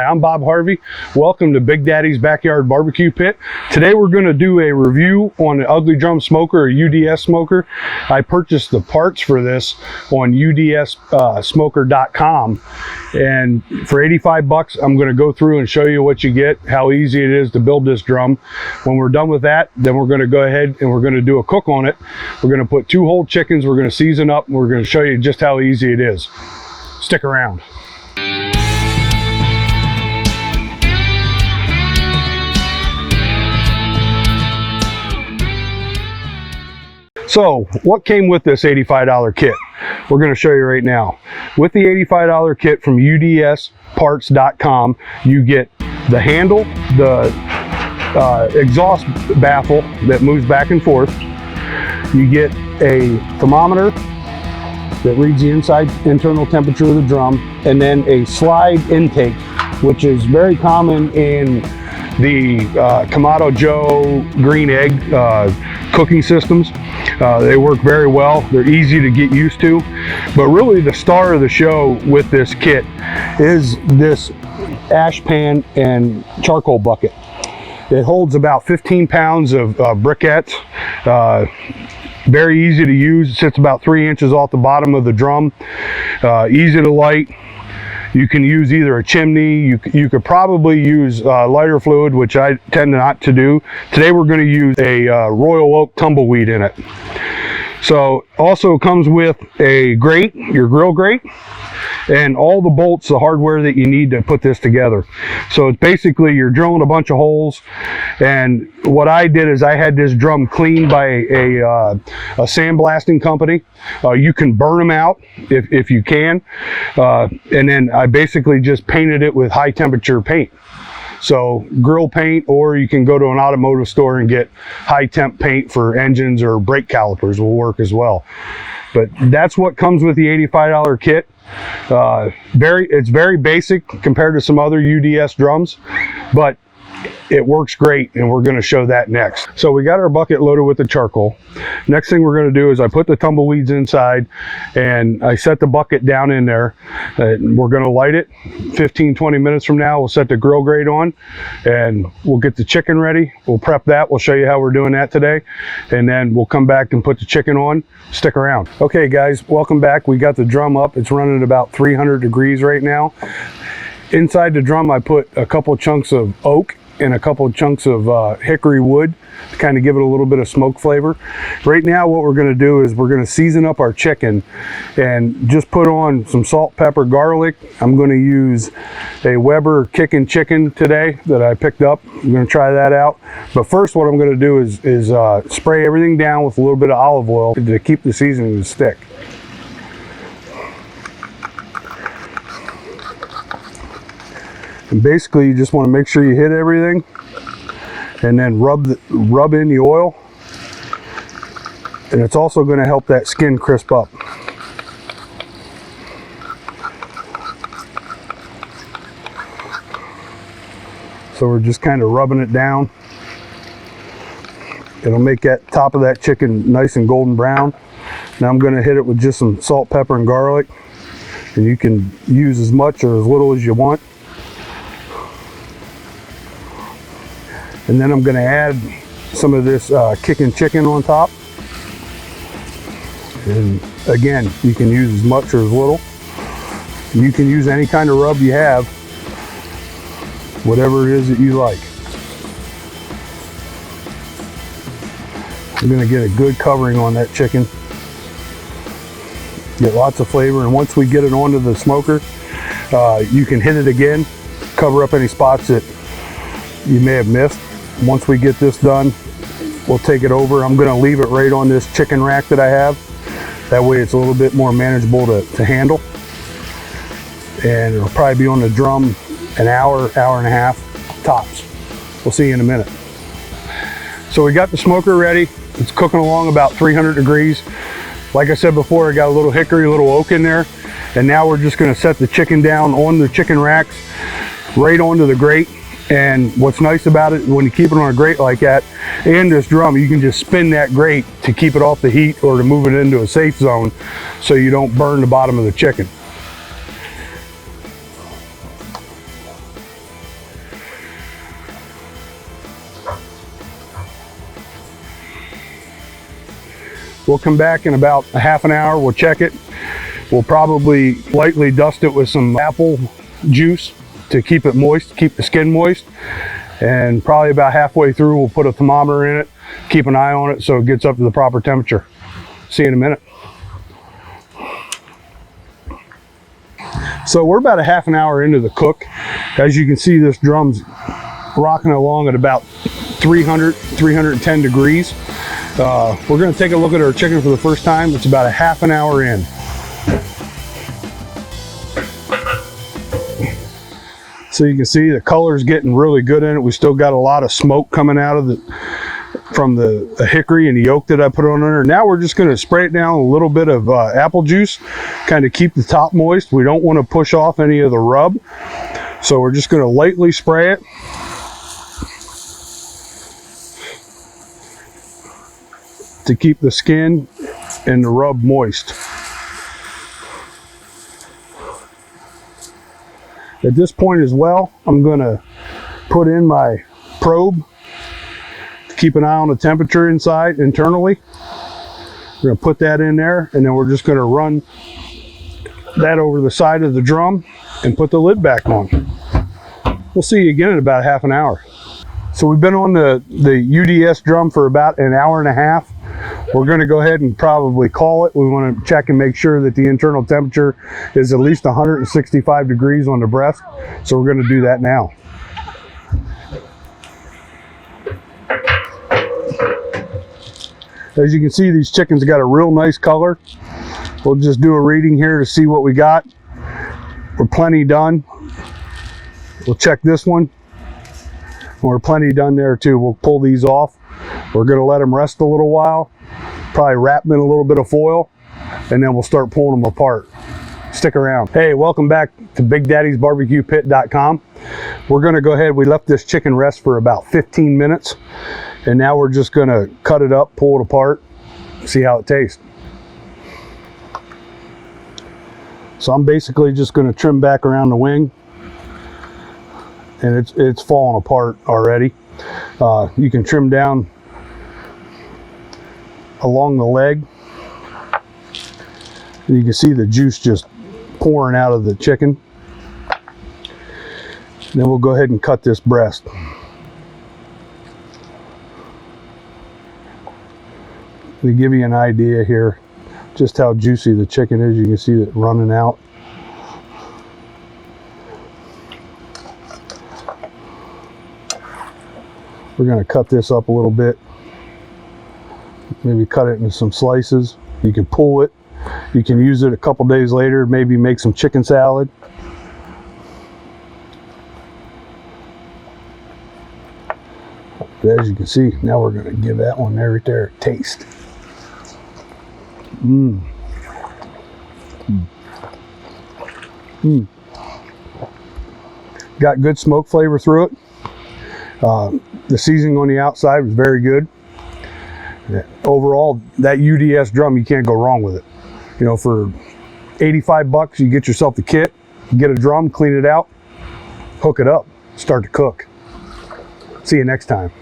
I'm Bob Harvey. Welcome to Big Daddy's Backyard Barbecue Pit. Today we're going to do a review on an Ugly Drum smoker, or UDS smoker. I purchased the parts for this on UDSsmoker.com, and for 85 bucks I'm going to go through and show you what you get, how easy it is to build this drum. When we're done with that, then we're going to go ahead and we're going to do a cook on it. We're going to put 2 whole chickens, we're going to season up, and we're going to show you just how easy it is. Stick around. So what came with this $85 kit? We're going to show you right now. With the $85 kit from UDSparts.com, you get the handle, the exhaust baffle that moves back and forth. You get a thermometer that reads the internal temperature of the drum, and then a slide intake, which is very common in the Kamado Joe green egg cooking systems. They work very well. They're easy to get used to. But really the star of the show with this kit is this ash pan and charcoal bucket. It holds about 15 pounds of briquettes. Very easy to use. It sits about 3 inches off the bottom of the drum. Easy to light. You can use either a chimney. You could probably use lighter fluid, which I tend not to do. Today we're going to use a Royal Oak tumbleweed in it. So also comes with a grate, your grill grate, and all the bolts, the hardware that you need to put this together. So it's basically you're drilling a bunch of holes, and what I did is I had this drum cleaned by a sandblasting company. You can burn them out if you can, and then I basically just painted it with high temperature paint. So grill paint, or you can go to an automotive store and get high temp paint for engines, or brake calipers will work as well. But that's what comes with the $85 kit. It's very basic compared to some other UDS drums, but it works great, and we're going to show that next. So we got our bucket loaded with the charcoal. Next thing we're going to do is I put the tumbleweeds inside, and I set the bucket down in there. We're going to light it. 15-20 minutes from now we'll set the grill grate on, and we'll get the chicken ready. We'll prep that. We'll show you how we're doing that today, and then we'll come back and put the chicken on. Stick around. Okay guys, welcome back. We got the drum up. It's running at about 300 degrees right now. Inside the drum I put a couple chunks of oak and a couple chunks of hickory wood to kind of give it a little bit of smoke flavor. Right now what we're going to do is we're going to season up our chicken and just put on some salt, pepper, garlic. I'm going to use a Weber Kickn Chicken today that I picked up. I'm going to try that out. But first what I'm going to do is spray everything down with a little bit of olive oil to keep the seasoning to stick. And basically you just want to make sure you hit everything, and then rub in the oil, and it's also going to help that skin crisp up. So we're just kind of rubbing it down. It'll make that top of that chicken nice and golden brown. Now I'm going to hit it with just some salt, pepper, and garlic, and you can use as much or as little as you want. And then I'm going to add some of this Kickn Chicken on top. And again, you can use as much or as little. You can use any kind of rub you have, whatever it is that you like. I'm going to get a good covering on that chicken. Get lots of flavor, and once we get it onto the smoker, you can hit it again, cover up any spots that you may have missed. Once we get this done, we'll take it over. I'm going to leave it right on this chicken rack that I have. That way it's a little bit more manageable to handle. And it'll probably be on the drum an hour, hour and a half tops. We'll see you in a minute. So we got the smoker ready. It's cooking along about 300 degrees. Like I said before, I got a little hickory, a little oak in there. And now we're just going to set the chicken down on the chicken racks, right onto the grate. And what's nice about it, when you keep it on a grate like that, and this drum, you can just spin that grate to keep it off the heat or to move it into a safe zone so you don't burn the bottom of the chicken. We'll come back in about a half an hour, we'll check it. We'll probably lightly dust it with some apple juice to keep it moist, keep the skin moist. And probably about halfway through, we'll put a thermometer in it, keep an eye on it so it gets up to the proper temperature. See you in a minute. So we're about a half an hour into the cook. As you can see, this drum's rocking along at about 300, 310 degrees. We're gonna take a look at our chicken for the first time. It's about a half an hour in. So you can see the color's getting really good in it. We still got a lot of smoke coming out of from the hickory and the yolk that I put on there. Now we're just going to spray it down with a little bit of apple juice, kind of keep the top moist. We don't want to push off any of the rub. So we're just going to lightly spray it. To keep the skin and the rub moist. At this point as well, I'm going to put in my probe to keep an eye on the temperature inside internally. We're going to put that in there, and then we're just going to run that over the side of the drum and put the lid back on. We'll see you again in about half an hour. So we've been on the UDS drum for about an hour and a half. We're going to go ahead and probably call it. We want to check and make sure that the internal temperature is at least 165 degrees on the breast. So we're going to do that now. As you can see, these chickens got a real nice color. We'll just do a reading here to see what we got. We're plenty done. We'll check this one. We're plenty done there too. We'll pull these off. We're going to let them rest a little while. Probably wrap them in a little bit of foil, and then we'll start pulling them apart. Stick around. Hey, welcome back to BigDaddy'sBarbecuePit.com. We're going to go ahead. We left this chicken rest for about 15 minutes, and now we're just going to cut it up, pull it apart, see how it tastes. So I'm basically just going to trim back around the wing, and it's falling apart already. You can trim down along the leg. And you can see the juice just pouring out of the chicken. Then we'll go ahead and cut this breast. To give you an idea here just how juicy the chicken is, you can see it running out. We're going to cut this up a little bit. Maybe cut it into some slices. You can pull it. You can use it a couple days later, maybe make some chicken salad. But as you can see, now we're going to give that one right there a taste. Got good smoke flavor through it. The seasoning on the outside was very good. Overall, that UDS drum, you can't go wrong with it. You know, for 85 bucks, you get yourself the kit, get a drum, clean it out, hook it up, start to cook. See you next time.